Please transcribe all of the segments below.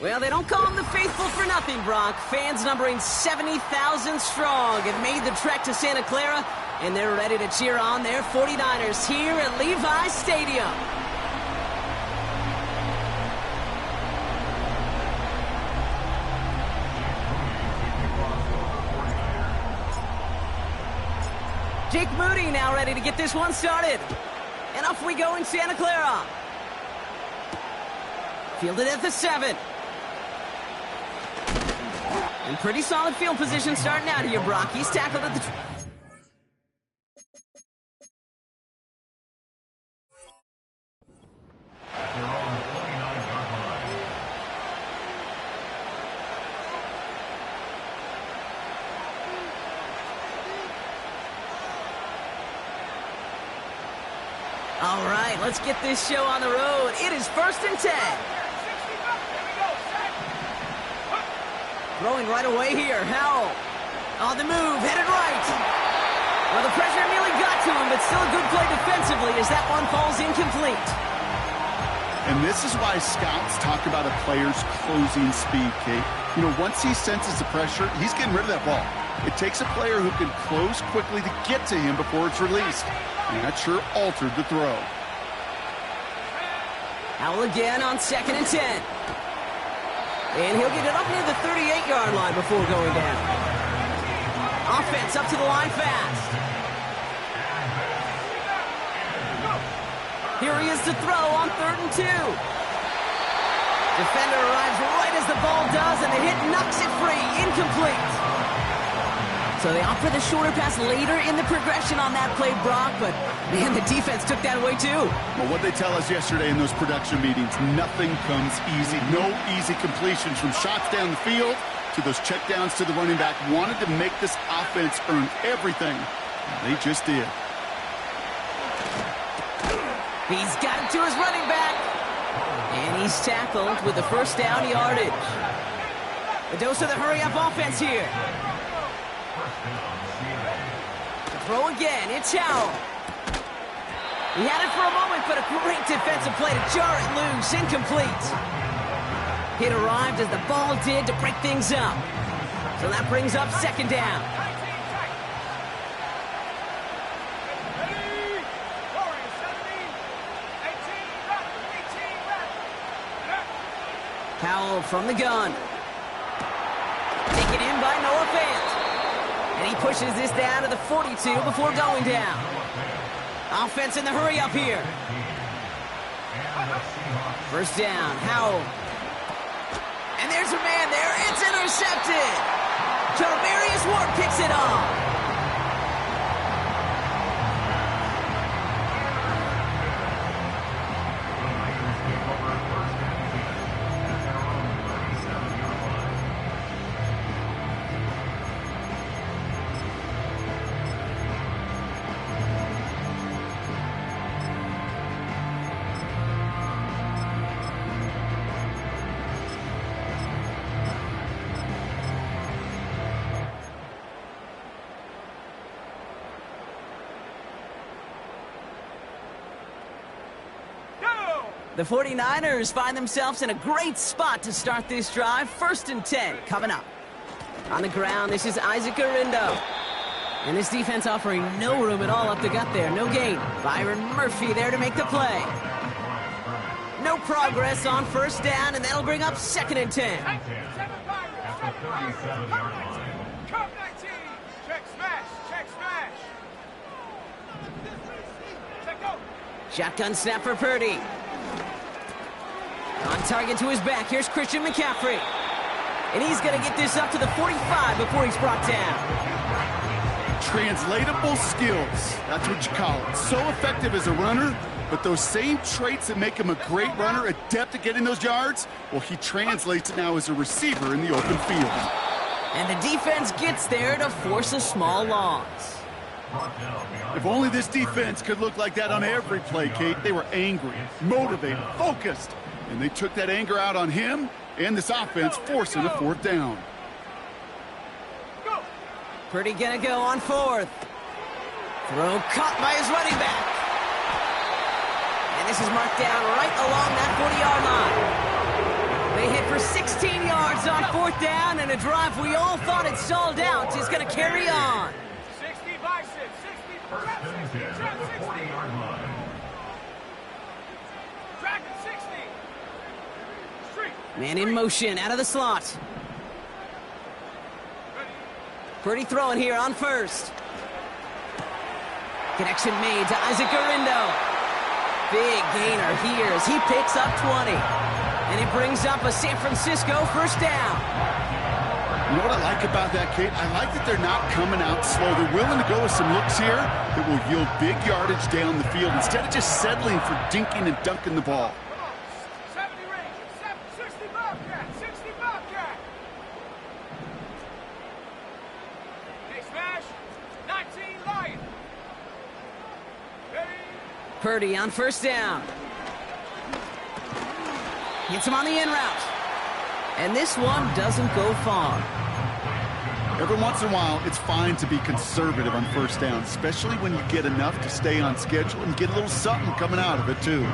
Well, they don't call them the faithful for nothing, Brock. Fans numbering 70,000 strong have made the trek to Santa Clara, and they're ready to cheer on their 49ers here at Levi's Stadium. Jake Moody now ready to get this one started. And off we go in Santa Clara. Fielded at the 7. And pretty solid field position starting out here, Brock. He's tackled at the... All right, let's get this show on the road. It is 1st and 10. Throwing right away here, Howell. On the move, headed right. Well, the pressure nearly got to him, but still a good play defensively as that one falls incomplete. And this is why scouts talk about a player's closing speed, Kate. You know, once he senses the pressure, he's getting rid of that ball. It takes a player who can close quickly to get to him before it's released. And that sure altered the throw. Howell again on 2nd and 10. And he'll get it up near the 38-yard line before going down. Offense up to the line fast. Here he is to throw on 3rd and 2. Defender arrives right as the ball does, and the hit knocks it free. Incomplete. So they opt for the shorter pass later in the progression on that play, Brock, but man, the defense took that away too. Well, what they tell us yesterday in those production meetings, nothing comes easy. No easy completions from shots down the field to those checkdowns to the running back. Wanted to make this offense earn everything. They just did. He's got it to his running back. And he's tackled with the first down yardage. The dose of the hurry-up offense here. Throw again, it's Howell. He had it for a moment, but a great defensive play to jar it loose, incomplete. Hit arrived as the ball did to break things up. So that brings up 2nd down. Howell from the gun. Taken in by Noah Fant. And he pushes this down to the 42 before going down. Offense in the hurry-up here. First down, Howell. And there's a man there. It's intercepted. Charvarius Ward picks it off. The 49ers find themselves in a great spot to start this drive. 1st and 10 coming up. On the ground, this is Isaac Arindo. And this defense offering no room at all up the gut there. No gain. Byron Murphy there to make the play. No progress on 1st down, and that'll bring up 2nd and 10. Shotgun snap for Purdy. On target to his back, here's Christian McCaffrey. And he's going to get this up to the 45 before he's brought down. Translatable skills, that's what you call it. So effective as a runner, but those same traits that make him a great runner, adept at getting those yards, well, he translates it now as a receiver in the open field. And the defense gets there to force a small loss. If only this defense could look like that on every play, Kate. They were angry, motivated, focused. And they took that anger out on him and this offense, forcing a 4th down. Purdy gonna go on 4th. Throw caught by his running back. And this is marked down right along that 40-yard line. They hit for 16 yards on 4th down, and a drive we all thought had stalled out is going to carry on. 60 by 6, 60, trap 60, trap 60. Track at 60. Street. Man in motion, out of the slot. Purdy throwing here on 1st. Connection made to Isaac Gurindo. Big gainer here as he picks up 20. And it brings up a San Francisco 1st down. You know what I like about that, Kate? I like that they're not coming out slow. They're willing to go with some looks here that will yield big yardage down the field instead of just settling for dinking and dunking the ball. 70 range, 60 Bobcat, 60 Bobcat. Okay, smash, 19 Lion. Ready? Purdy on 1st down. Gets him on the in route. And this one doesn't go far. Every once in a while, it's fine to be conservative on 1st down, especially when you get enough to stay on schedule and get a little something coming out of it, too.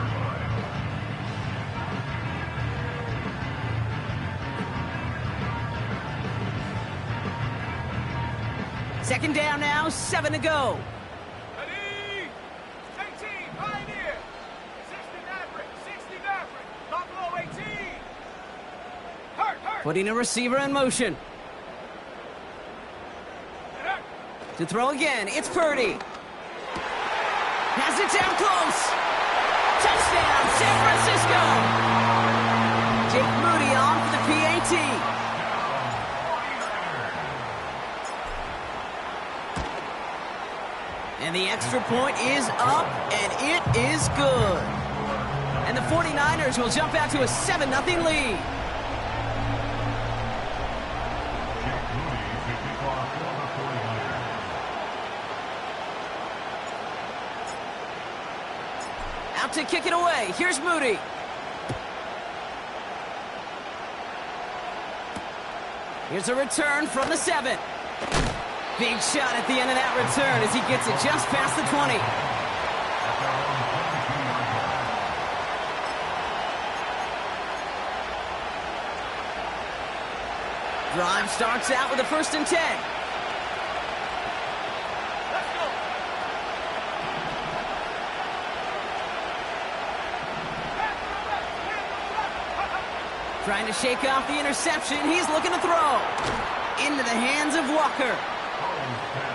Second down now, 7 to go. Ready? 18, Pioneer. 60 Maverick, 60 Maverick. Buffalo 18. Hurt. Putting a receiver in motion. To throw again, it's Purdy. Has it down close. Touchdown, San Francisco. Jake Moody on for the PAT. And the extra point is up, and it is good. And the 49ers will jump out to a 7-0 lead. Out to kick it away. Here's Moody. Here's a return from the 7. Big shot at the end of that return as he gets it just past the 20. Drive starts out with a 1st and 10. Trying to shake off the interception. He's looking to throw. Into the hands of Walker.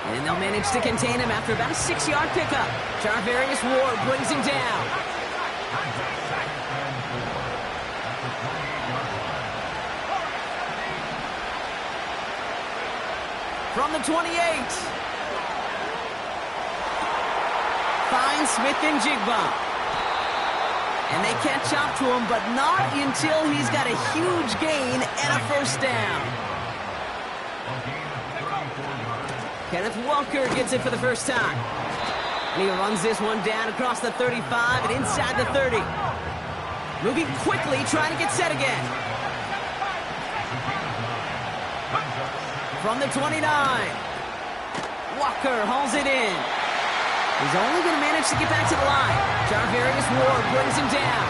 And they'll manage to contain him after about a 6-yard pickup. Charvarius Ward brings him down. From the 28. Finds Smith and Jigba. And they catch up to him, but not until he's got a huge gain and a 1st down. Kenneth Walker gets it for the first time. And he runs this one down across the 35 and inside the 30. Moving quickly, trying to get set again. From the 29. Walker hauls it in. He's only going to manage to get back to the line. Charvarius Ward brings him down.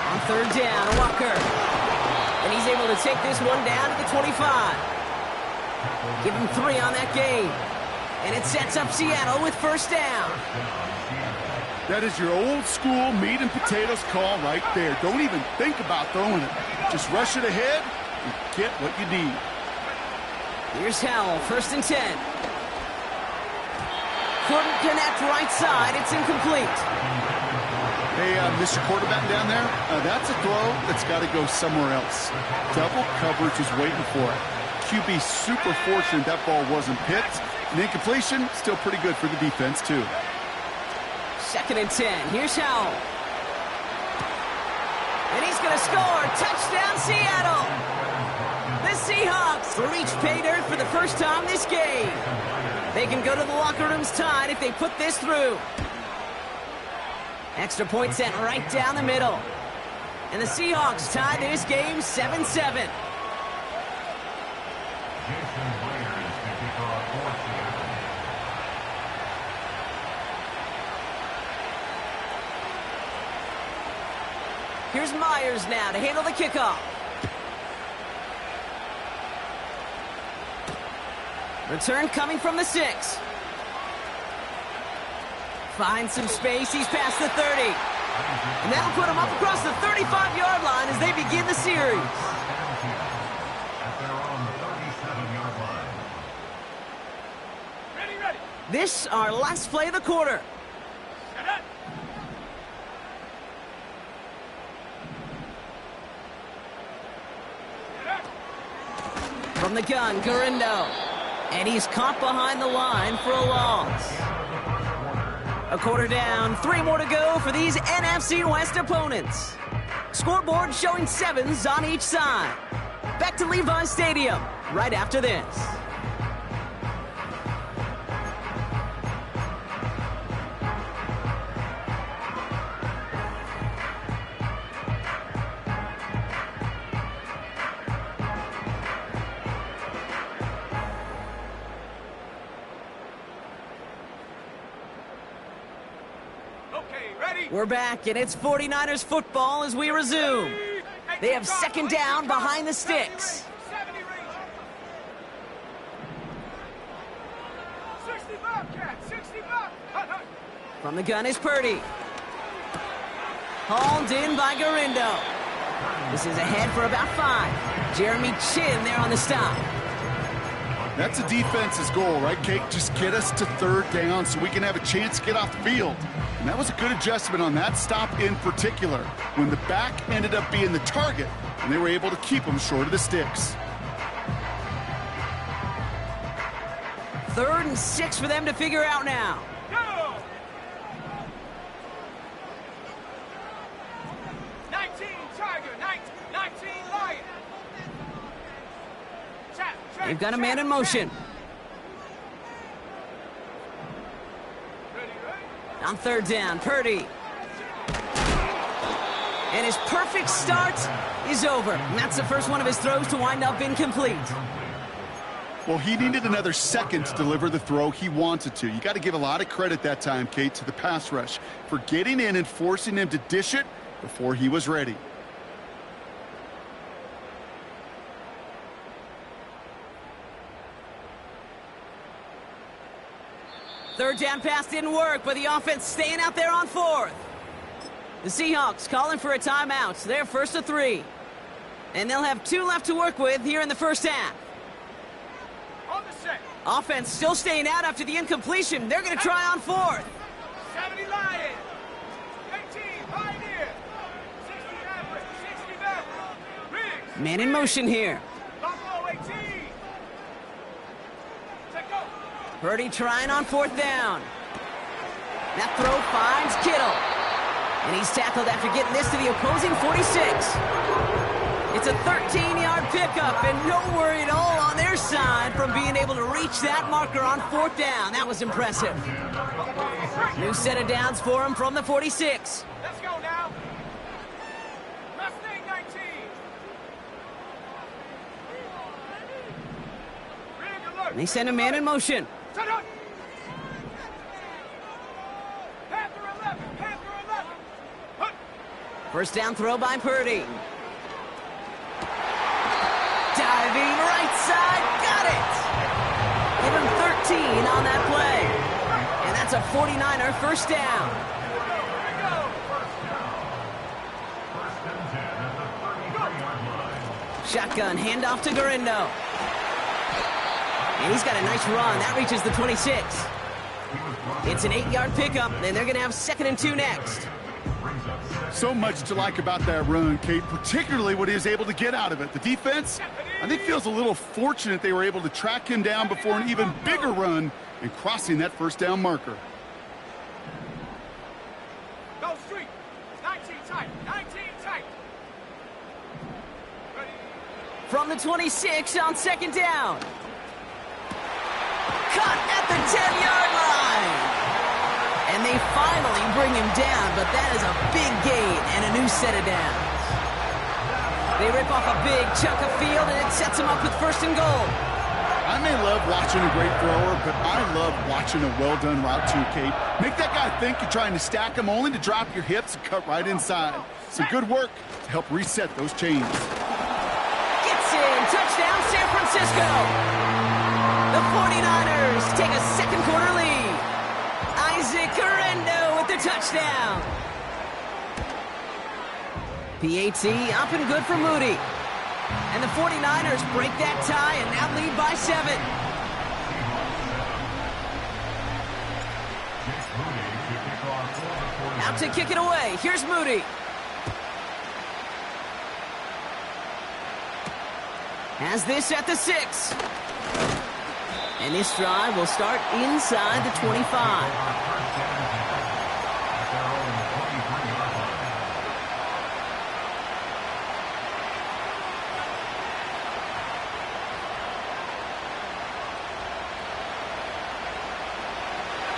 On 3rd down, Walker. And he's able to take this one down to the 25. Give him 3 on that game. And it sets up Seattle with 1st down. That is your old school meat and potatoes call right there. Don't even think about throwing it. Just rush it ahead and get what you need. Here's Howell, 1st and 10. Couldn't connect right side. It's incomplete. Hey, Mr. Quarterback down there, that's a throw that's got to go somewhere else. Double coverage is waiting for it. QB super fortunate that ball wasn't picked. And incompletion, still pretty good for the defense, too. 2nd and 10. Here's Howell. And he's going to score. Touchdown, Seattle. The Seahawks reach pay dirt for the first time this game. They can go to the locker rooms tied if they put this through. Extra point sent right down the middle. And the Seahawks tie this game 7-7. Here's Myers now to handle the kickoff. Return coming from the 6. Finds some space. He's past the 30. And that'll put him up across the 35-yard line as they begin the series. Ready. This our last play of the quarter. Set up. Set up. From the gun, Gurindo. And he's caught behind the line for a loss. A quarter down, 3 more to go for these NFC West opponents. Scoreboard showing 7s on each side. Back to Levi's Stadium right after this. Ready. We're back, and it's 49ers football as we resume. They have second down behind the sticks. 70 Rangers. 65 Cats. 65. Hut. From the gun is Purdy. Hauled in by Gurindo. This is ahead for about 5. Jeremy Chin there on the stop. That's a defense's goal, right, Kate? Just get us to third down so we can have a chance to get off the field. And that was a good adjustment on that stop in particular, when the back ended up being the target, and they were able to keep him short of the sticks. 3rd and 6 for them to figure out now. Go. 19 Tiger. 19 Lion. They've got a man in motion. Ready. On 3rd down, Purdy. And his perfect start is over. And that's the first one of his throws to wind up incomplete. Well, he needed another second to deliver the throw he wanted to. You got to give a lot of credit that time, Kate, to the pass rush for getting in and forcing him to dish it before he was ready. Third down pass didn't work, but the offense staying out there on 4th. The Seahawks calling for a timeout. They're 1st and 3. And they'll have 2 left to work with here in the first half. On the set. Offense still staying out after the incompletion. They're going to try on 4th. 70 Lion. 18 Pioneer. 60 Maverick. 60 Maverick. Riggs. Man in motion here. Buffalo 18. Set go. Purdy trying on 4th down. That throw finds Kittle. And he's tackled after getting this to the opposing 46. It's a 13-yard pickup, and no worry at all on their side from being able to reach that marker on 4th down. That was impressive. New set of downs for him from the 46. Let's go now. Mustang 19. Rig alert. And they send a man in motion. Set up. Panther 11. Panther 11. Hut. First down throw by Purdy. Diving right side, got it! Give him 13 on that play. And that's a 49er first down. Shotgun, handoff to Gurindo. And he's got a nice run. That reaches the 26. It's an 8-yard pickup, and they're going to have 2nd and 2 next. So much to like about that run, Kate, particularly what he was able to get out of it. The defense, I think, feels a little fortunate they were able to track him down before an even bigger run and crossing that first down marker. Go street. 19 tight. 19 tight. Ready. From the 26 on 2nd down. Cut at the 10-yard line. And they finally bring him down, but that is a big gain and a new set of downs. They rip off a big chunk of field, and it sets them up with 1st and goal. I may love watching a great thrower, but I love watching a well-done route too, Kate. Make that guy think you're trying to stack him only to drop your hips and cut right inside. Some good work to help reset those chains. Gets in. Touchdown, San Francisco. The 49ers take a second quarter lead. Isaac Guerrero with the touchdown. PAT up and good for Moody. And the 49ers break that tie and now lead by 7. Out to kick it away. Here's Moody. Has this at the 6. And this drive will start inside the 25.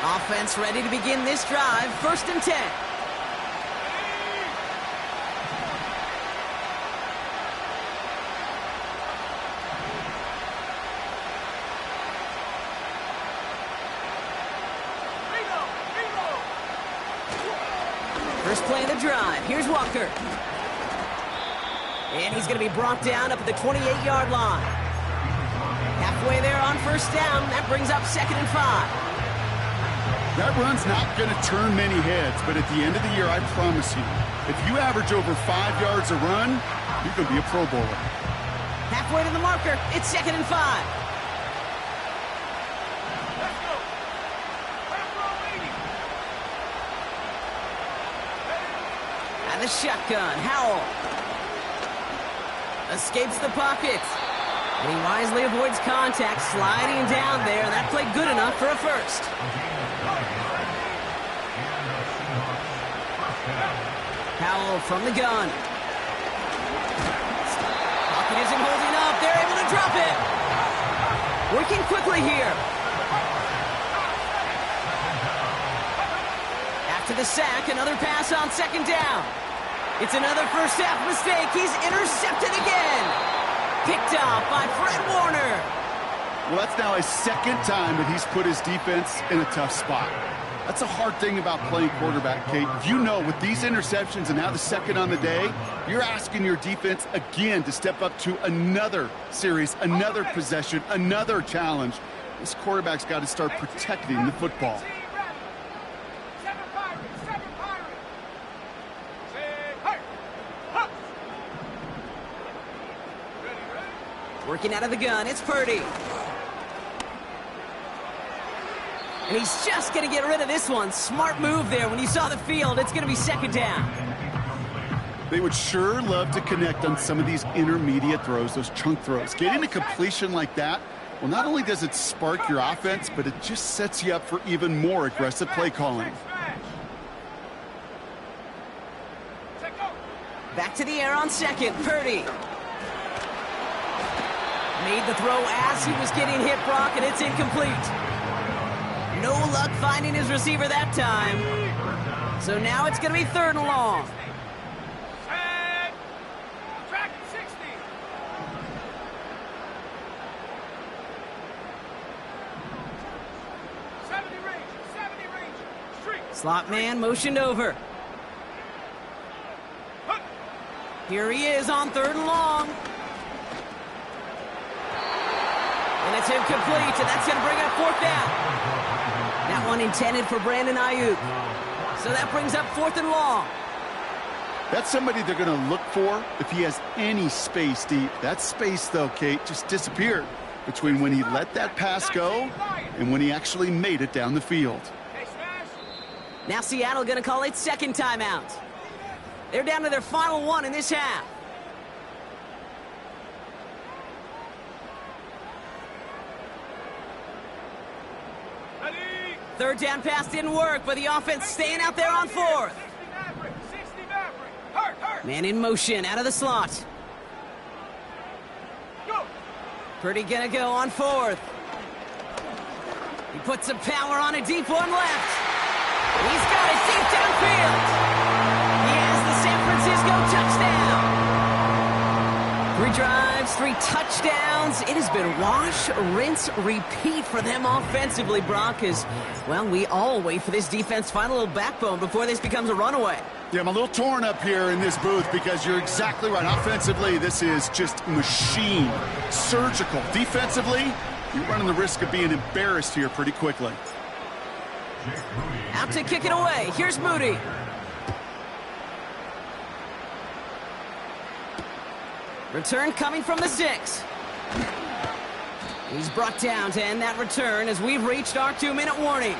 Offense ready to begin this drive. 1st and 10. First play of the drive. Here's Walker. And he's going to be brought down up at the 28-yard line. Halfway there on 1st down. That brings up 2nd and 5. That run's not going to turn many heads, but at the end of the year, I promise you, if you average over 5 yards a run, you're going to be a Pro Bowler. Halfway to the marker. It's 2nd and 5. Let's go. Back row 80. And the shotgun. Howell escapes the pocket. And he wisely avoids contact, sliding down there. And that played good enough for a first. Howell from the gun. Pocket isn't holding up. They're able to drop it. Working quickly here. After the sack, another pass on 2nd down. It's another first half mistake. He's intercepted again. Picked off by Fred Warner. Well, that's now his 2nd time that he's put his defense in a tough spot. That's a hard thing about playing quarterback, Kate. You know, with these interceptions and now the 2nd on the day, you're asking your defense again to step up to another series, another possession, another challenge. This quarterback's got to start protecting the football. Working out of the gun, it's Purdy. And he's just going to get rid of this one. Smart move there. When you saw the field, it's going to be 2nd down. They would sure love to connect on some of these intermediate throws, those chunk throws. Getting a completion like that, well, not only does it spark your offense, but it just sets you up for even more aggressive play calling. Back to the air on 2nd. Purdy. Made the throw as he was getting hit, Brock, and it's incomplete. No luck finding his receiver that time. So now it's going to be 3rd and long. Set. Track 60. Slot man motioned over. Here he is on 3rd and long. And it's incomplete, and that's going to bring up 4th down. That one intended for Brandon Ayuk. So that brings up 4th and long. That's somebody they're going to look for if he has any space deep. That space, though, Kate, just disappeared between when he let that pass go and when he actually made it down the field. Now Seattle going to call its 2nd timeout. They're down to their final one in this half. Ready. 3rd down pass didn't work, but the offense staying out there on 4th. 60 Maverick. Hurt. Man in motion out of the slot. Go. Purdy gonna go on 4th. He puts some power on a deep one left. He's got it deep downfield. He has the San Francisco touchdown. 3 drives, 3 touchdowns. It has been wash, rinse, repeat for them offensively, Brock, as, well, we all wait for this defense to find a little backbone before this becomes a runaway. Yeah, I'm a little torn up here in this booth because you're exactly right. Offensively, this is just machine, surgical. Defensively, you're running the risk of being embarrassed here pretty quickly. Out to kick it away. Here's Moody. Return coming from the 6. He's brought down to end that return as we've reached our 2-minute warning.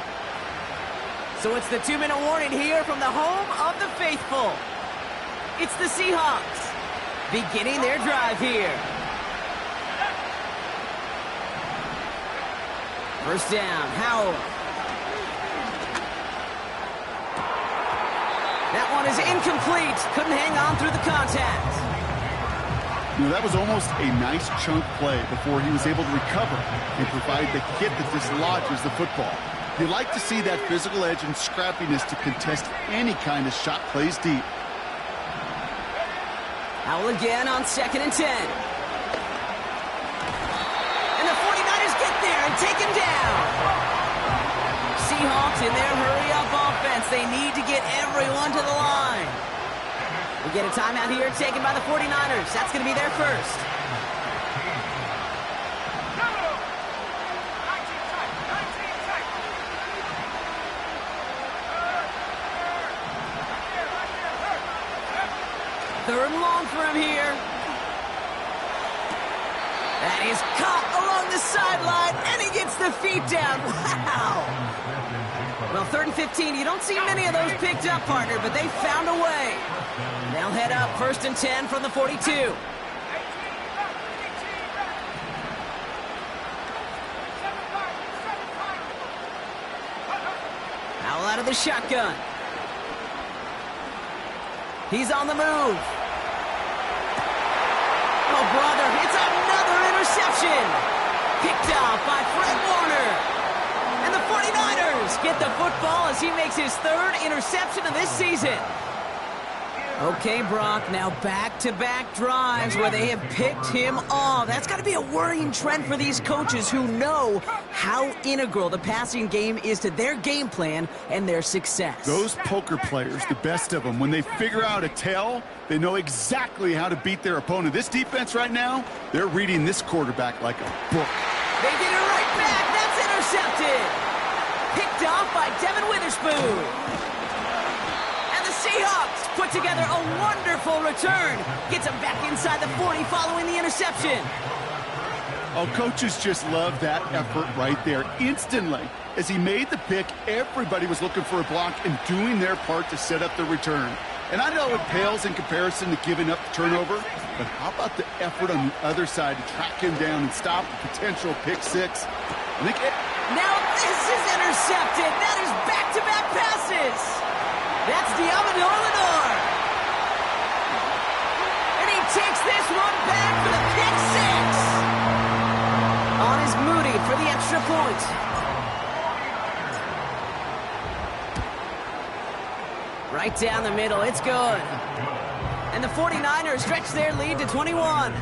So it's the 2-minute warning here from the home of the faithful. It's the Seahawks beginning their drive here. First down, Howell. That one is incomplete. Couldn't hang on through the contact. You know, that was almost a nice chunk play before he was able to recover and provide the hit that dislodges the football. You like to see that physical edge and scrappiness to contest any kind of shot plays deep. Howell again on 2nd and 10. And the 49ers get there and take him down. Seahawks in their hurry-up offense. They need to get everyone to the line. We get a timeout here taken by the 49ers. That's going to be their first. Third and long for him here. That is caught along the sideline, and he gets the feet down. Wow! Well, 3rd and 15, you don't see many of those picked up, partner, but they found a way. They'll head up 1st and 10 from the 42. Howell out of the shotgun. He's on the move. Oh, brother, it's another interception. Picked off by Fred Warner. And the 49ers get the football as he makes his 3rd interception of this season. Okay, Brock, now back-to-back drives where they have picked him off. That's got to be a worrying trend for these coaches who know how integral the passing game is to their game plan and their success. Those poker players, the best of them, when they figure out a tell, they know exactly how to beat their opponent. This defense right now, they're reading this quarterback like a book. They get it right back. That's intercepted. Picked off by Devin Witherspoon. Seahawks put together a wonderful return. Gets him back inside the 40 following the interception. Oh, coaches just love that effort right there. Instantly, as he made the pick, everybody was looking for a block and doing their part to set up the return. And I know it pales in comparison to giving up the turnover, but how about the effort on the other side to track him down and stop the potential pick 6? Now this is intercepted. That is back-to-back passes. That's Diamador Lenore. And he takes this one back for the pick 6. On is Moody for the extra point. Right down the middle, it's good. And the 49ers stretch their lead to 21.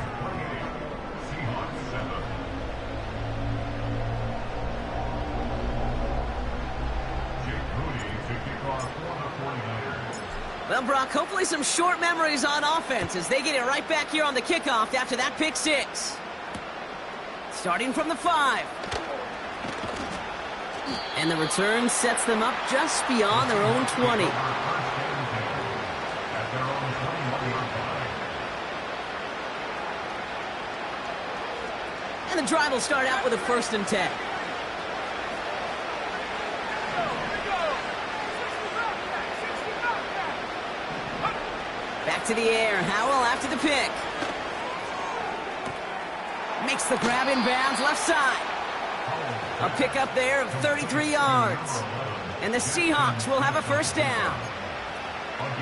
Well, Brock, hopefully some short memories on offense as they get it right back here on the kickoff after that pick 6. Starting from the 5. And the return sets them up just beyond their own 20. And the drive will start out with a 1st and 10. Back to the air. Howell after the pick. Makes the grab in bounds left side. A pickup there of 33 yards. And the Seahawks will have a 1st down.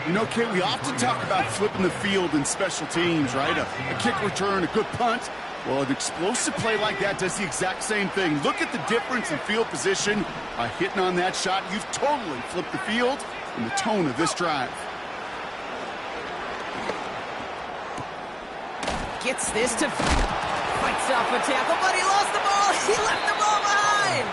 You know, Kate, we often talk about flipping the field in special teams, right? A kick return, a good punt. Well, an explosive play like that does the exact same thing. Look at the difference in field position. By hitting on that shot, you've totally flipped the field and the tone of this drive. Gets this to fights off a tackle, but he lost the ball. He left the ball behind.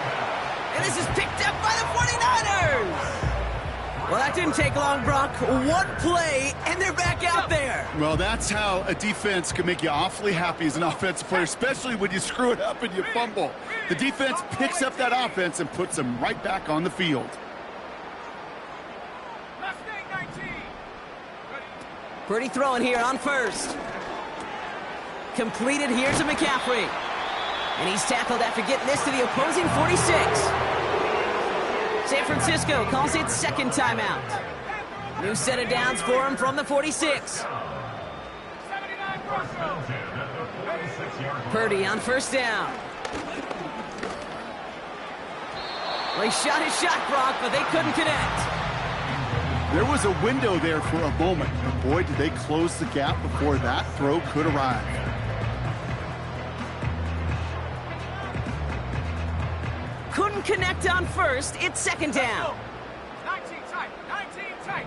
And this is picked up by the 49ers. Well, that didn't take long, Brock. One play, and they're back out there. Well, that's how a defense can make you awfully happy as an offensive player, especially when you screw it up and you fumble. The defense picks up that offense and puts them right back on the field. Mustang 19. Purdy throwing here on first. Completed here to McCaffrey. And he's tackled after getting this to the opposing 46. San Francisco calls it second timeout. New set of downs for him from the 46. Purdy on first down. Well, he shot his shot, Brock, but they couldn't connect. There was a window there for a moment, but boy, did they close the gap before that throw could arrive. Couldn't connect on first. It's second down. 19 tight. 19 tight.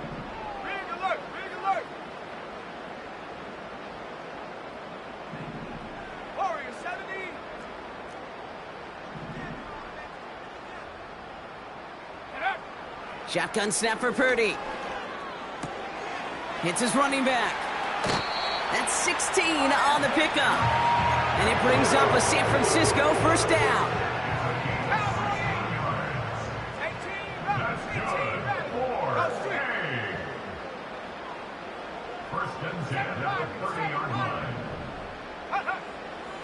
Big alert. Big alert. Warrior 70. Get up. Shotgun snap for Purdy. Hits his running back. That's 16 on the pickup. And it brings up a San Francisco first down.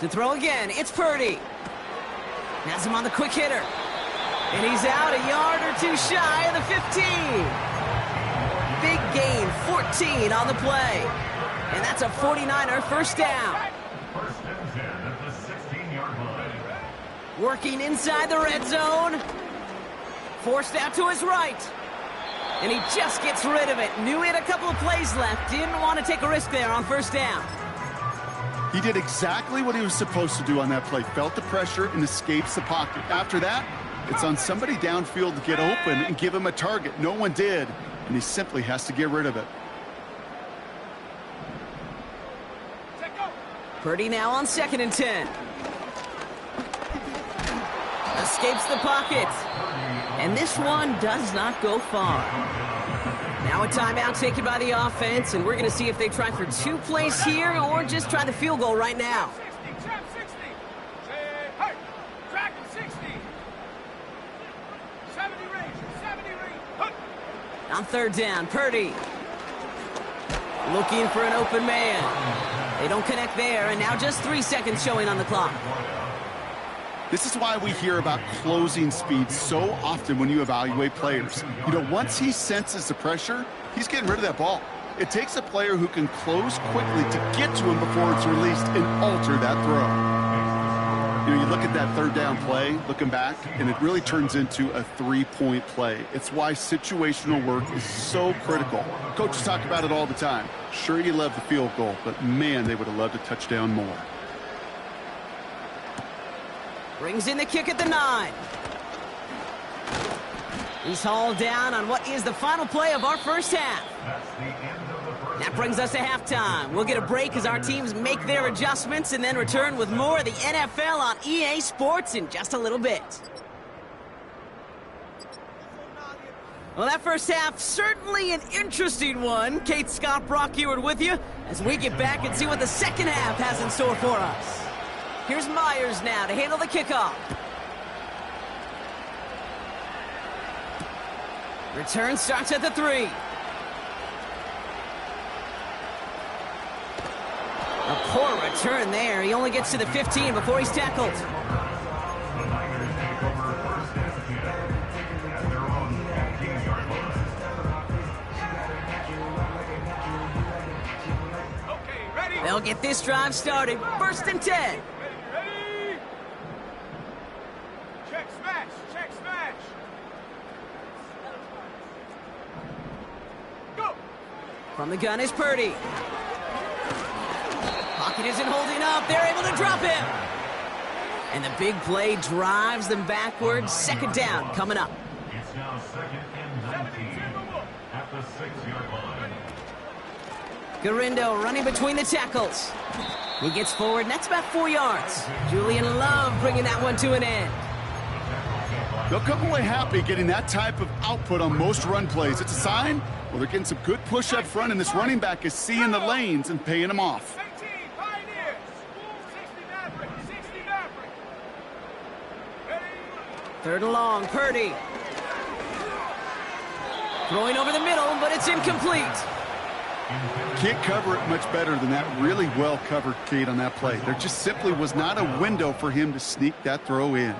To throw again, it's Purdy. Has him on the quick hitter. And he's out a yard or two shy of the 15. Big gain, 14 on the play. And that's a 49er first down. First and 10 at the 16-yard line. Working inside the red zone. Forced out to his right. And he just gets rid of it. Knew he had a couple of plays left. Didn't want to take a risk there on first down. He did exactly what he was supposed to do on that play. Felt the pressure and escapes the pocket. After that, it's on somebody downfield to get open and give him a target. No one did, and he simply has to get rid of it. Purdy now on second and 10. Escapes the pocket. And this one does not go far. Now a timeout taken by the offense, and we're going to see if they try for 2 plays here or just try the field goal right now. 60, jump 60. Hey, track him 60. 70 range, 70 range. On third down, Purdy. Looking for an open man. They don't connect there, and now just 3 seconds showing on the clock. This is why we hear about closing speed so often when you evaluate players. You know, once he senses the pressure, he's getting rid of that ball. It takes a player who can close quickly to get to him before it's released and alter that throw. You know, you look at that third down play, looking back, and it really turns into a 3-point play. It's why situational work is so critical. Coaches talk about it all the time. Sure, you love the field goal, but man, they would have loved a touchdown more. Brings in the kick at the 9. He's hauled down on what is the final play of our first half. That's the end of the first. That brings us to halftime. We'll get a break as our teams make their adjustments and then return with more of the NFL on EA Sports in just a little bit. Well, that first half, certainly an interesting one. Kate Scott, Brock Eward with you as we get back and see what the second half has in store for us. Here's Myers now to handle the kickoff. Return starts at the 3. A poor return there. He only gets to the 15 before he's tackled. The Niners take over first and 10 at their own 15-yard line. Okay, ready? They'll get this drive started. First and 10. Ready? Check smash, check smash. Go. From the gun is Purdy. Pocket isn't holding up. They're able to drop him. And the big play drives them backwards. Second down coming up. It's now second and 19 at the 6-yard line. Garindo running between the tackles. He gets forward, and that's about 4 yards. Julian Love bringing that one to an end. They'll come away happy getting that type of output on most run plays. It's a sign, well, they're getting some good push up front, and this running back is seeing the lanes and paying them off. 18, Pioneers. 60 Maverick, 60 Maverick. Ready? Third and long, Purdy. Throwing over the middle, but it's incomplete. Can't cover it much better than that really well covered Kate on that play. There just simply was not a window for him to sneak that throw in.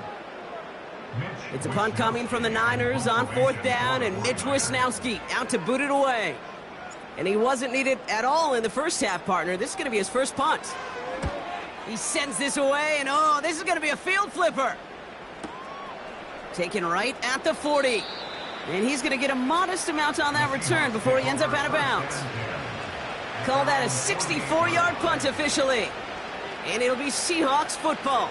It's a punt coming from the Niners on 4th down, and Mitch Wisnowski out to boot it away. And he wasn't needed at all in the first half, partner. This is going to be his first punt. He sends this away, and oh, this is going to be a field flipper. Taken right at the 40. And he's going to get a modest amount on that return before he ends up out of bounds. Call that a 64-yard punt officially. And it'll be Seahawks football.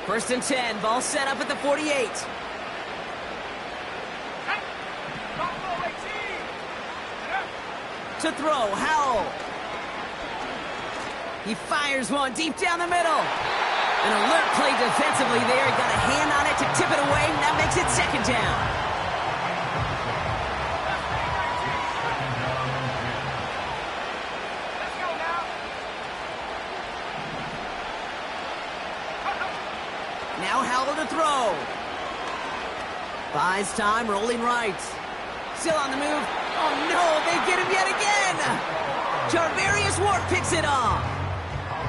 First and 10, ball set up at the 48. Buffalo 18. To throw, Howell. He fires one deep down the middle. An alert play defensively there. Got a hand on it to tip it away, and that makes it second down. Let's go now. Now Howell to throw. Buys time, rolling right. Still on the move. Oh no, they get him yet again. Charvarius Ward picks it off.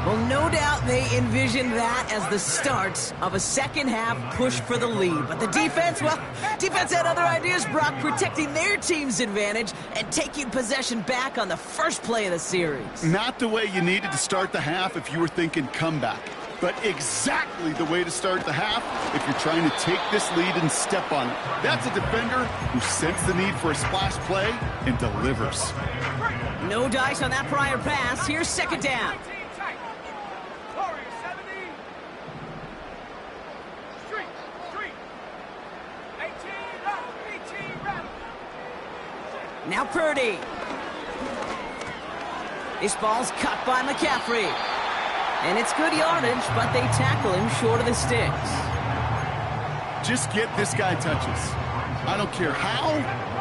Well, no doubt they envisioned that as the start of a second half push for the lead. But the defense, well, defense had other ideas, Brock, protecting their team's advantage and taking possession back on the first play of the series. Not the way you needed to start the half if you were thinking comeback, but exactly the way to start the half if you're trying to take this lead and step on it. That's a defender who sensed the need for a splash play and delivers. No dice on that prior pass. Here's second down. 19 tight. Warrior 70. Street. 18 rattle. 18 rattle. Now Purdy. This ball's cut by McCaffrey. And it's good yardage, but they tackle him short of the sticks. Just get this guy touches. I don't care how,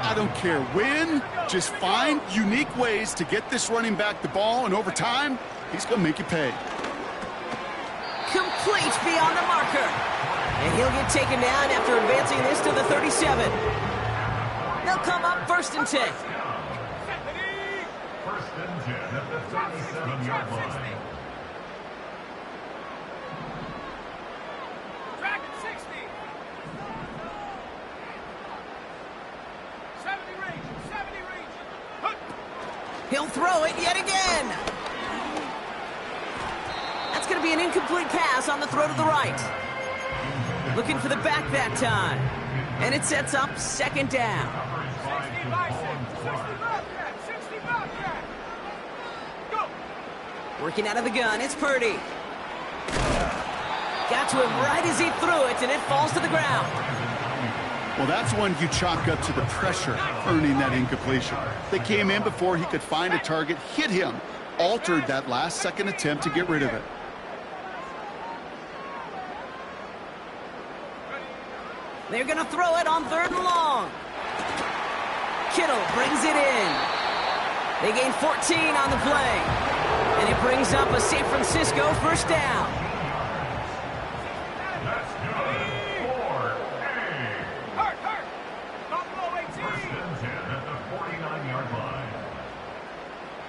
I don't care when, just find unique ways to get this running back the ball, and over time, he's going to make you pay. Complete beyond the marker. And he'll get taken down after advancing this to the 37. They'll come up first and 10. First and 10 at the 37-yard line. Dragon 60. 70 range. 70 range. Hook. He'll throw it yet again. That's going to be an incomplete pass on the throw to the right. Looking for the back that time. And it sets up second down. 60 bicep. 60 bobcat. 60 bobcat. Go. Working out of the gun, it's Purdy. Got to him right as he threw it, and it falls to the ground. Well, that's one you chalk up to the pressure earning that incompletion. They came in before he could find a target, hit him, altered that last-second attempt to get rid of it. They're going to throw it on third and long. Kittle brings it in. They gain 14 on the play. And it brings up a San Francisco first down. That's good. 4A. Hurt. Buffalo 18. First and 10 at the 49-yard line.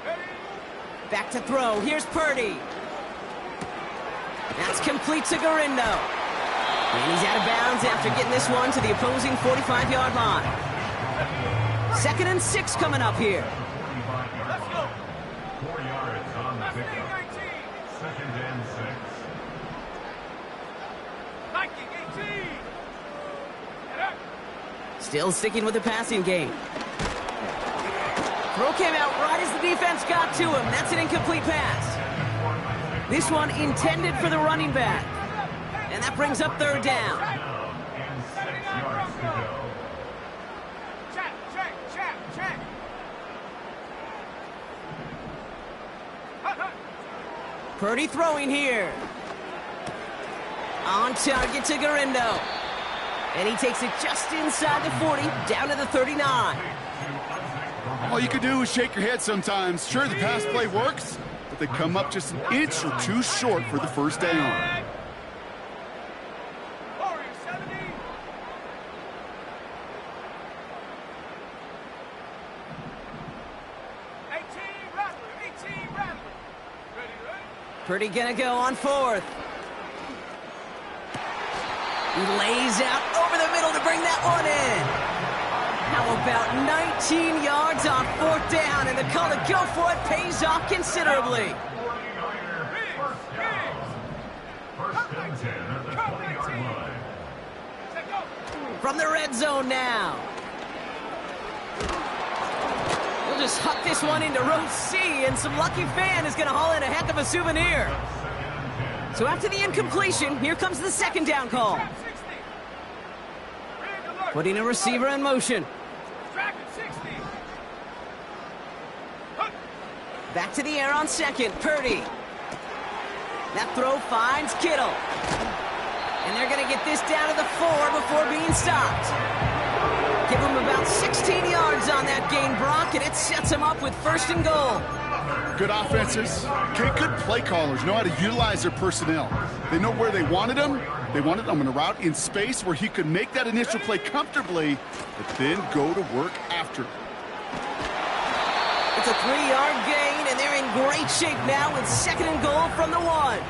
Ready. Back to throw. Here's Purdy. That's complete to Garindo. And he's out of bounds after getting this one to the opposing 45-yard line. 2nd and 6 coming up here. 45-yard line. 4 yards on the Mustang pickup. 19. Second and 6. Viking 18. Get up. Still sticking with the passing game. Throw came out right as the defense got to him. That's an incomplete pass. This one intended for the running back. And that brings up third down. And 6 yards to go. Check. Purdy throwing here. On target to Garindo. And he takes it just inside the 40, down to the 39. All you can do is shake your head sometimes. Sure, the pass play works, but they come up just an inch or two short for the first down. Warriors 70. Purdy gonna go on fourth. He lays out over the middle to bring that one in. How about 19 yards on fourth down, and the call to go for it pays off considerably. 49ers, first and 10 at the 20-yard line. From the red zone now. We'll just huck this one into row C, and some lucky fan is going to haul in a heck of a souvenir. So after the incompletion, here comes the second down call. Putting a receiver in motion. Back to the air on second, Purdy. That throw finds Kittle. And they're going to get this down to the 4 before being stopped. Give him about 16 yards on that gain, Brock, and it sets him up with first and goal. Good offenses. Okay, good play callers know how to utilize their personnel. They know where they wanted them. They wanted them on a route in space where he could make that initial play comfortably, but then go to work after. It's a 3-yard gain, and they're in great shape now with second and goal from the 1.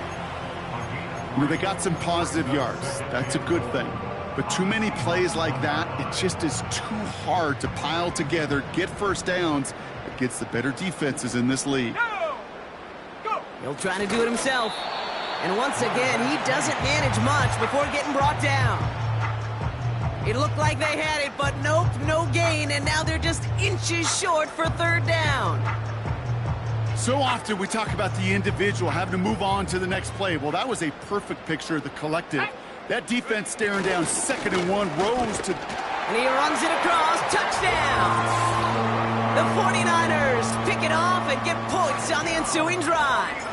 You know, they got some positive yards. That's a good thing. But too many plays like that, it just is too hard to pile together, get first downs against the better defenses in this league. He'll try to do it himself. And once again, he doesn't manage much before getting brought down. It looked like they had it, but nope, no gain, and now they're just inches short for third down. So often we talk about the individual having to move on to the next play. Well, that was a perfect picture of the collective. That defense staring down second and 1 rose to... And he runs it across, touchdown! The 49ers pick it off and get points on the ensuing drive.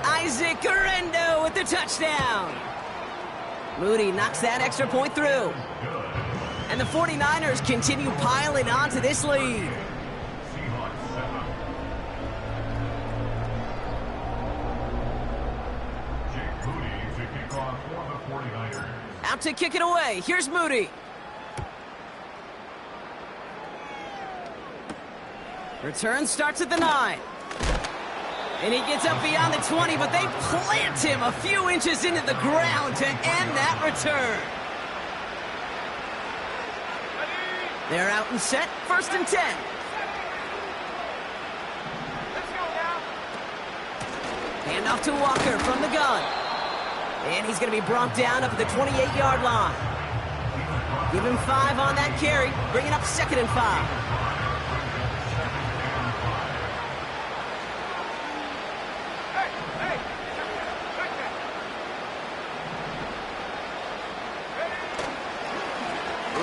Isaac Garindo with the touchdown. Moody knocks that extra point through. And the 49ers continue piling on to this lead. Out to kick it away. Here's Moody. Return starts at the 9. And he gets up beyond the 20, but they plant him a few inches into the ground to end that return. They're out and set. First and 10. Hand off to Walker from the gun. And he's going to be brought down up at the 28-yard line. Give him 5 on that carry, bringing up second and 5.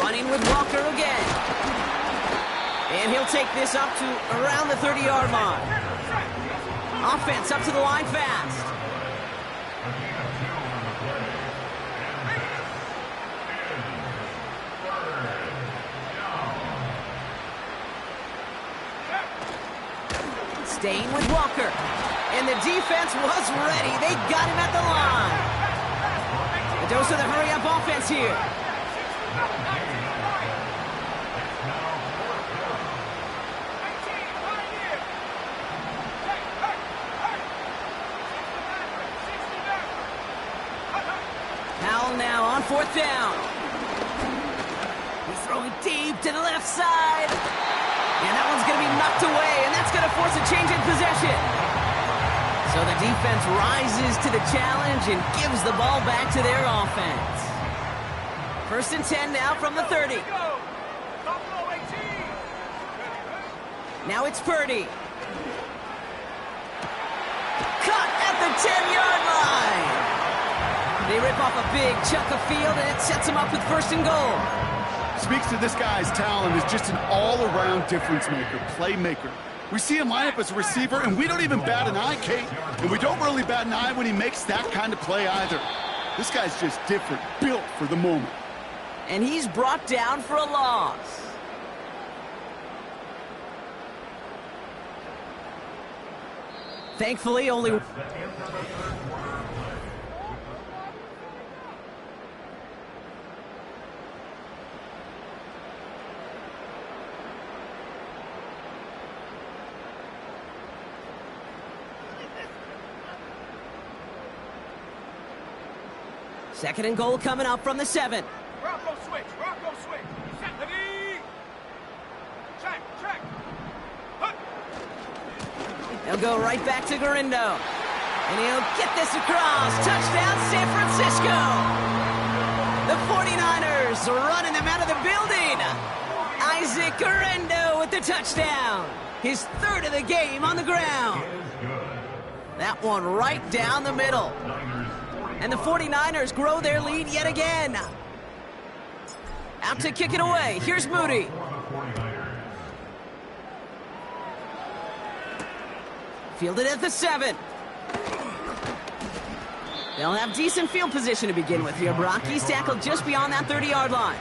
Running with Walker again. And he'll take this up to around the 30-yard line. Offense up to the line fast. Staying with Walker. And the defense was ready. They got him at the line. A dose of the hurry-up offense here. Howell now on fourth down. He's throwing deep to the left side. And that one's going to be knocked away, and that's going to force a change in possession. So the defense rises to the challenge and gives the ball back to their offense. First and 10 now from the 30. Now it's Purdy. Cut at the 10-yard line. They rip off a big chunk of field, and it sets them up with first and goal. Speaks to this guy's talent as just an all-around difference maker, playmaker. We see him line up as a receiver, and we don't even bat an eye, Kate. And we don't really bat an eye when he makes that kind of play either. This guy's just different, built for the moment. And he's brought down for a loss. Thankfully, only... Second and goal coming up from the 7. Bronco switch, Bronco switch. Set the knee. Check, check. Hup. He'll go right back to Garindo. And he'll get this across. Touchdown, San Francisco. The 49ers running them out of the building. Isaac Garindo with the touchdown. His third of the game on the ground. That one right down the middle. And the 49ers grow their lead yet again. Out to kick it away. Here's Moody. Fielded at the 7. They'll have decent field position to begin with here, Brock. He's tackled just beyond that 30-yard line.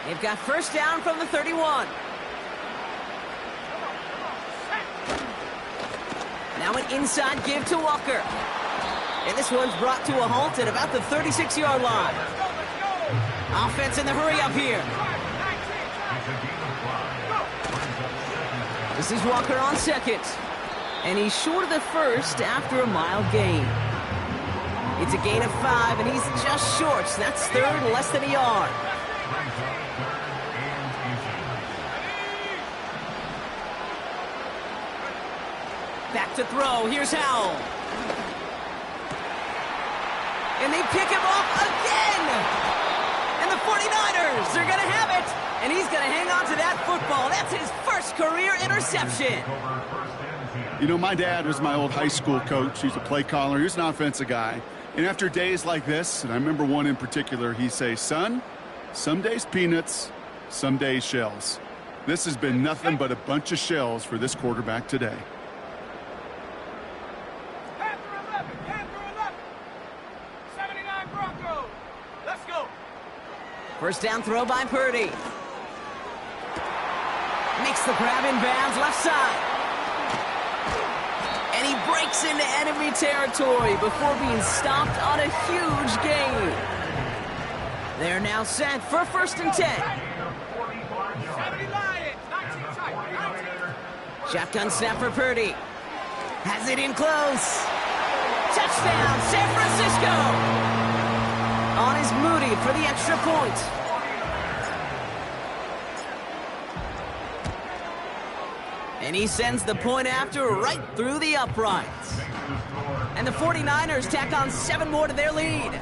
They've got first down from the 31. Now an inside give to Walker. And this one's brought to a halt at about the 36-yard line. Offense in the hurry up here. This is Walker on second. And he's short of the first after a mile gain. It's a gain of 5, and he's just short. So that's third, less than a yard. Back to throw. Here's Howell. And they pick him off again. And the 49ers, they're going to have it. And he's going to hang on to that football. That's his first career interception. You know, my dad was my old high school coach. He's a play caller. He was an offensive guy. And after days like this, and I remember one in particular, he'd say, son, some days peanuts, some days shells. This has been nothing but a bunch of shells for this quarterback today. First down throw by Purdy. Makes the grab in bounds left side. And he breaks into enemy territory before being stopped on a huge gain. They're now set for first and 10. Shotgun snap for Purdy. Has it in close. Touchdown, San Francisco! On is Moody for the extra point. And he sends the point after right through the uprights. And the 49ers tack on 7 more to their lead.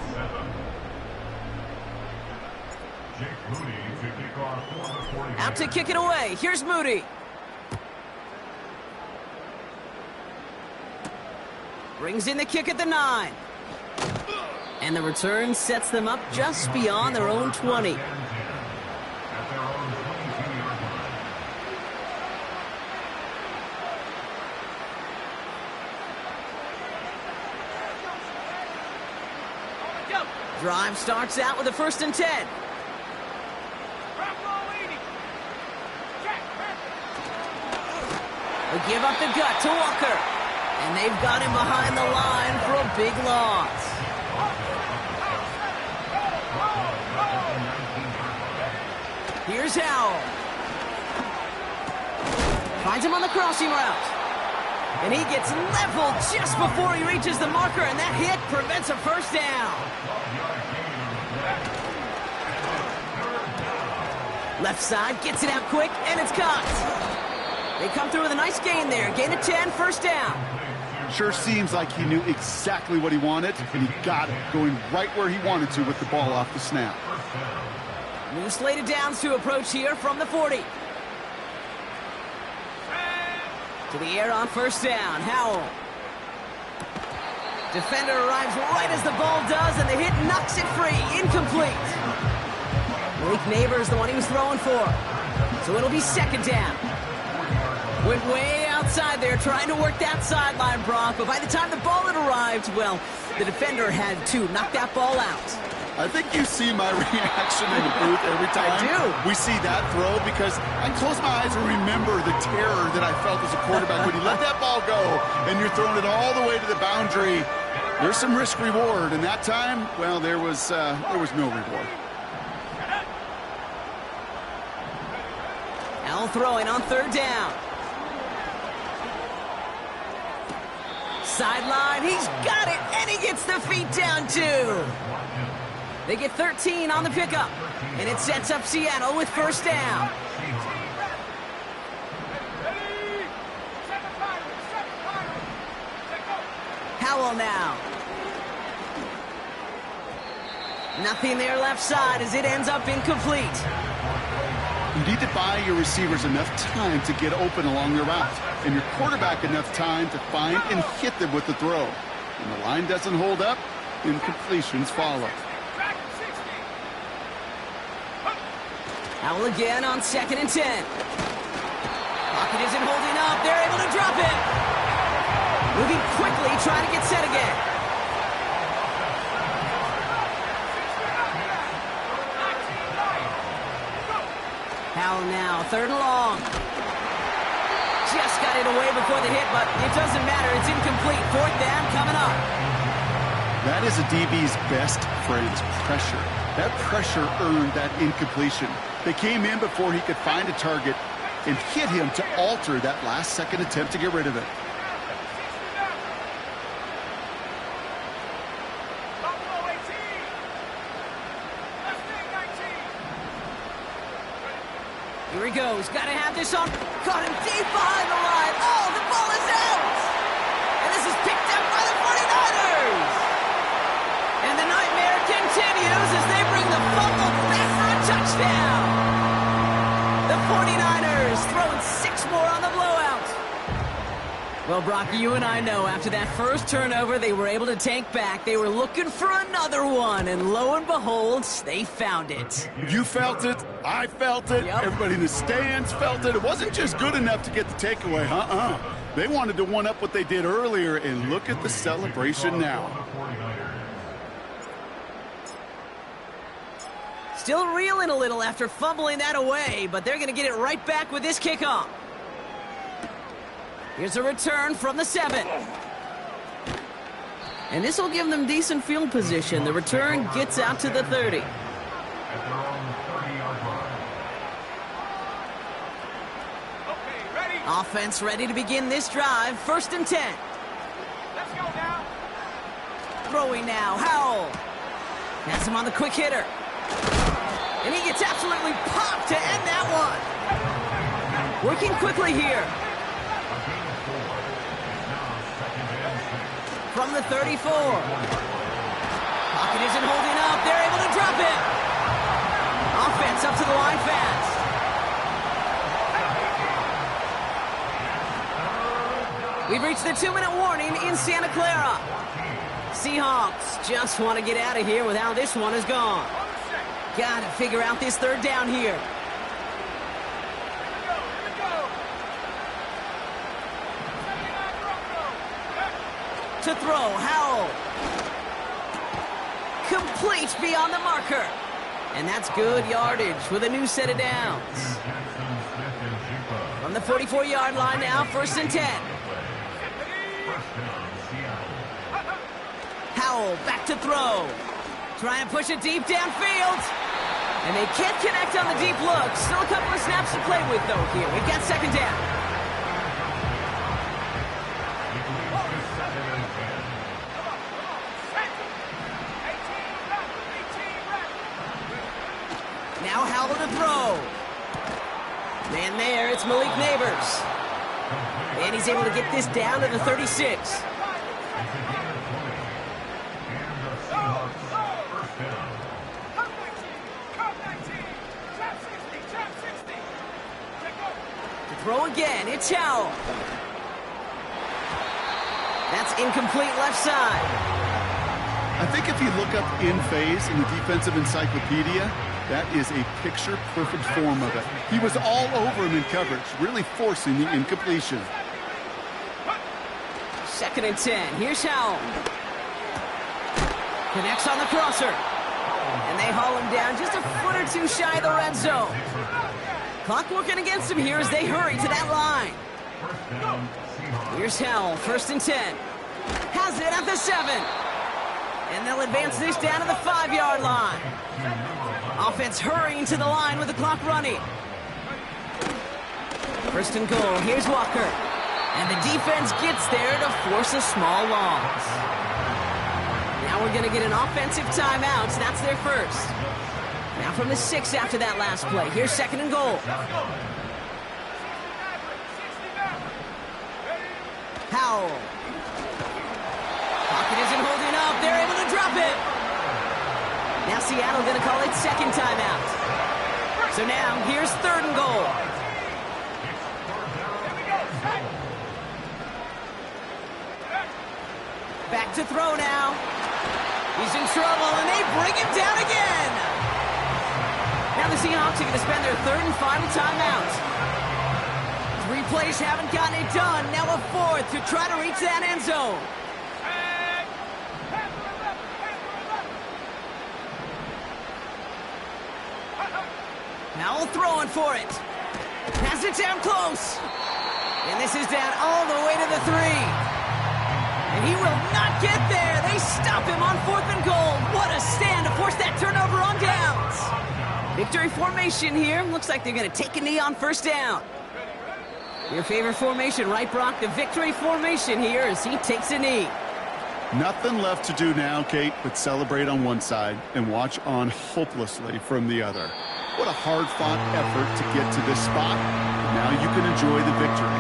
Out to kick it away. Here's Moody. Brings in the kick at the 9. And the return sets them up just beyond their own 20. Drive starts out with a first and 10. They give up the gut to Walker. And they've got him behind the line for a big loss. Here's Howell. Finds him on the crossing route. And he gets leveled just before he reaches the marker, and that hit prevents a first down. Left side gets it out quick, and it's caught. They come through with a nice gain there. Gain of 10, first down. Sure seems like he knew exactly what he wanted, and he got it, going right where he wanted to with the ball off the snap. New slated downs to approach here from the 40. To the air on first down, Howell. Defender arrives right as the ball does, and the hit knocks it free. Incomplete. Malik Neighbors, the one he was throwing for. So it'll be second down. Went way outside. inside there, trying to work that sideline, Brock. But by the time the ball had arrived, well, the defender had to knock that ball out. I think you see my reaction in the booth every time I do. we see that throw, because I close my eyes and remember the terror that I felt as a quarterback when you let that ball go and you're throwing it all the way to the boundary. There's some risk reward, and that time, well, there was no reward. Al throwing on third down. Sideline, he's got it, and he gets the feet down too. They get 13 on the pickup, and it sets up Seattle with first down. Howell now. Nothing there left side as it ends up incomplete. You need to buy your receivers enough time to get open along their route, and your quarterback enough time to find and hit them with the throw. When the line doesn't hold up, incompletions follow. Howell again on 2nd and 10. Pocket isn't holding up. They're able to drop it. Moving quickly, trying to get set again. Howell now, 3rd and long. Just got it away before the hit, but it doesn't matter. It's incomplete. 4th down coming up. That is a DB's best phrase, pressure. That pressure earned that incompletion. They came in before he could find a target and hit him to alter that last-second attempt to get rid of it. Here he goes. Got to have this on. Caught him deep behind the line. Oh, the ball is out. And this is picked up by the 49ers. And the nightmare continues as they bring the fumble back for a touchdown. The 49ers throwing 6 more on the blowout. Well, Brock, you and I know after that first turnover, they were able to take back. They were looking for another one, and lo and behold, they found it. You felt it. I felt it. Yep. Everybody in the stands felt it. It wasn't just good enough to get the takeaway. They wanted to one-up what they did earlier, and look at the celebration now. Still reeling a little after fumbling that away, but they're going to get it right back with this kickoff. Here's a return from the 7. And this will give them decent field position. The return gets out to the 30. Offense ready to begin this drive. 1st and 10. Let's go now. Throwing now. Howell has him on the quick hitter. And he gets absolutely popped to end that one. Working quickly here. From the 34. Pocket isn't holding up. They're able to drop it. Offense up to the line fast. We've reached the 2-minute warning in Santa Clara. Seahawks just want to get out of here with how this one is gone. Got to figure out this 3rd down here. To throw, Howell. Complete beyond the marker. And that's good yardage with a new set of downs. From the 44-yard line now, 1st and 10. Howell back to throw. Try and push it deep downfield. And they can't connect on the deep look. Still a couple of snaps to play with, though, here. We've got 2nd down. Now Howell to throw. Man there, it's Malik Neighbors. And he's able to get this down to the 36. Throw again, it's Howell. That's incomplete left side. I think if you look up in phase in the defensive encyclopedia, that is a picture-perfect form of it. He was all over him in coverage, really forcing the incompletion. 2nd and 10. Here's Howell. Connects on the crosser. And they haul him down just a foot or two shy of the red zone. Clock working against him here as they hurry to that line. Here's Howell, 1st and 10. Has it at the 7. And they'll advance this down to the 5-yard line. Offense hurrying to the line with the clock running. 1st and goal, here's Walker. And the defense gets there to force a small loss. Now we're going to get an offensive timeout. That's their first. Now from the 6 after that last play. Here's 2nd and goal. Howell. Pocket isn't holding up. They're able to drop it. Now Seattle going to call it 2nd timeout. So now here's 3rd and goal. Back to throw now. He's in trouble, and they bring him down again. Now the Seahawks are going to spend their 3rd and final timeout. 3 plays haven't gotten it done. Now a 4th to try to reach that end zone. Howell throwing for it. Pass it down close. And this is down all the way to the 3. And he will not get there. They stop him on 4th and goal. What a stand to force that turnover on downs. Victory formation here. Looks like they're going to take a knee on 1st down. Your favorite formation, right, Brock? The victory formation here as he takes a knee. Nothing left to do now, Kate, but celebrate on one side and watch on hopelessly from the other. What a hard-fought effort to get to this spot. Now you can enjoy the victory.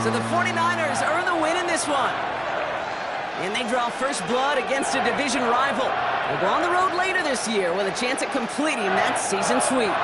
So the 49ers earn the win in this one. And they draw first blood against a division rival. They'll go on the road later this year with a chance at completing that season sweep.